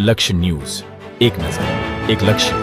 લક્ષ્ય ન્યૂઝ, એક નજર, એક લક્ષ્ય.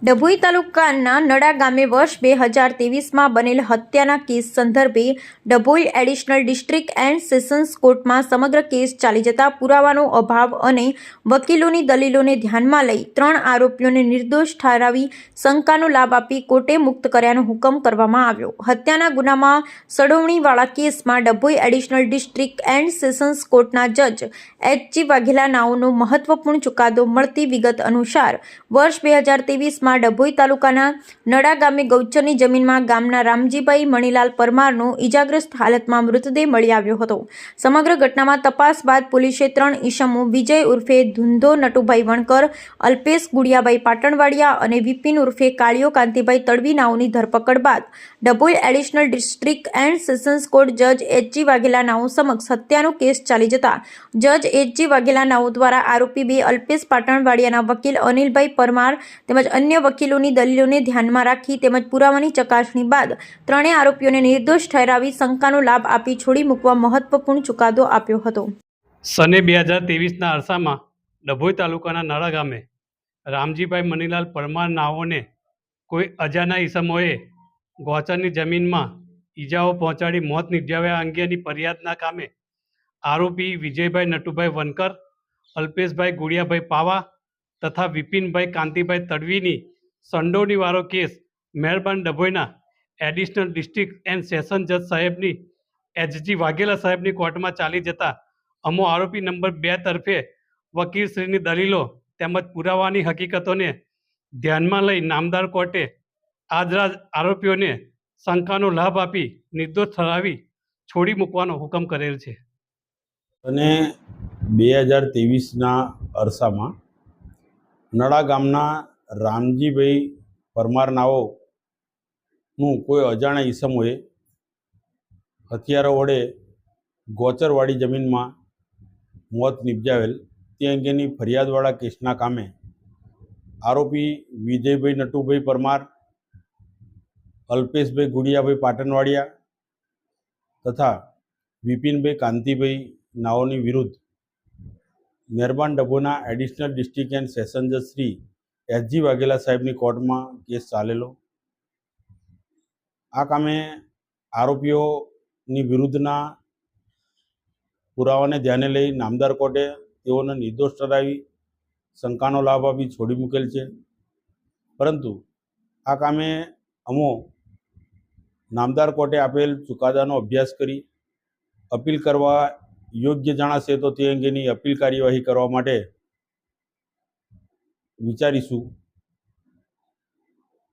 ડભોઈ તાલુકાના નડા ગામે વર્ષ 2023માં બનેલ હત્યાના કેસ સંદર્ભે Dabhoi additional district and sessions કોર્ટમાં સમગ્ર કેસ ચાલી જતા પુરાવાનો અભાવ અને વકીલોની દલીલોને ધ્યાનમાં લઈ 3 આરોપીઓને નિર્દોષ ઠરાવી શંકાનો લાભ આપી કોર્ટે મુક્ત કર્યાનો હુકમ કરવામાં આવ્યો. હત્યાના ગુનામાં સડોવણીવાળા કેસમાં Dabhoi additional district and sessions કોર્ટના જજ એચ.જી. વાઘેલા નાઓનો મહત્વપૂર્ણ ચુકાદો મળતી વિગત અનુસાર વર્ષ 2023માં ડભોઈ તાલુકાના નડા ગામે ગૌચરની જમીનમાં ગામના રામજીભાઈ મણીલાલ પરમારનો ઈજાગ્રસ્ત હાલતમાં મૃતદેહ મળી આવ્યો હતો. સમગ્ર ઘટનામાં તપાસ બાદ પોલીસે 3 ઈસમો વિજય ઉર્ફે ધુંધો નટુભાઈ વણકર, અલ્પેશ ગુડિયાભાઈ પાટણવાડિયા અને વિપિન ઉર્ફે કાળિયો કાંતિભાઈ તડવી નાઓની ધરપકડ બાદ Dabhoi additional district and sessions court જજ એચ.જી. વાઘેલા નાઓ સમક્ષ હત્યાનો કેસ ચાલી જતા જજ એચ.જી. વાઘેલા નાઓ દ્વારા આરોપી 2 અલ્પેશ પાટણવાડિયાના વકીલ અનિલભાઈ પરમાર તેમજ અન્ય વકીલોની દલીલોને ધ્યાનમાં રાખી તેમજ પુરાવાની ચકાસણી બાદ 3 આરોપીઓને નિર્દોષ ઠરાવી શંકાનો લાભ આપી છોડી મૂકવા મહત્વપૂર્ણ ચુકાદો આપ્યો હતો. સને 2023ના અરસામાં ડભોઈ તાલુકાના નડા ગામે રામજીભાઈ મનીલાલ પરમાર નાઓને કોઈ અજાણ્યા ઈસમોએ ગોચરની જમીનમાં ઈજાઓ પહોંચાડી મોત નિપજાવ્યા અંગેની ફરિયાદના કામે આરોપી વિજયભાઈ નટુભાઈ વનકર, અલ્પેશભાઈ ગુડિયાભાઈ પાવા તથા વિપિનભાઈ કાંતિભાઈ તડવીની સંડોવણીવાળો કેસ મહેરબાન ડભોઈના એડિશનલ ડિસ્ટ્રિક્ટ એન્ડ સેશન જજ સાહેબની એચ.જી. વાઘેલા સાહેબની કોર્ટમાં ચાલી જતા અમો આરોપી નંબર 2 તરફે વકીલશ્રીની દલીલો તેમજ પુરાવાની હકીકતોને ધ્યાનમાં લઈ નામદાર કોર્ટે આજરાજ આરોપીઓને શંકાનો લાભ આપી નિર્દોષ ઠરાવી છોડી મૂકવાનો હુકમ કરેલ છે. અને 2023ના અરસામાં નડા ગામના રામજીભાઈ પરમાર નાઓનું કોઈ અજાણ્યા ઈસમોએ હથિયારો વડે ગોચરવાળી જમીનમાં મોત નિપજાવેલ તે અંગેની ફરિયાદવાળા કેસના કામે આરોપી વિજયભાઈ નટુભાઈ પરમાર, અલ્પેશભાઈ ગુડિયાભાઈ પાટણવાડિયા તથા વિપિનભાઈ કાંતિભાઈ નાઓની વિરુદ્ધ મહેરબાન ડભોઈના એડિશનલ ડિસ્ટ્રિક્ટ એન્ડ સેશન જજ શ્રી એચ.જી. વાઘેલા સાહેબની કોર્ટમાં કેસ ચાલેલો. આ કામે આરોપીઓની વિરુદ્ધના પુરાવાને ધ્યાને લઈ નામદાર કોર્ટે તેઓને નિર્દોષ ઠરાવી શંકાનો લાભ આપી છોડી મૂકેલ છે. પરંતુ આ કામે અમો નામદાર કોર્ટે આપેલ ચુકાદાનો અભ્યાસ કરી અપીલ કરવા યોગ્ય જણાશે તો તે અંગેની અપીલ કાર્યવાહી કરવા માટે વિચારીશું.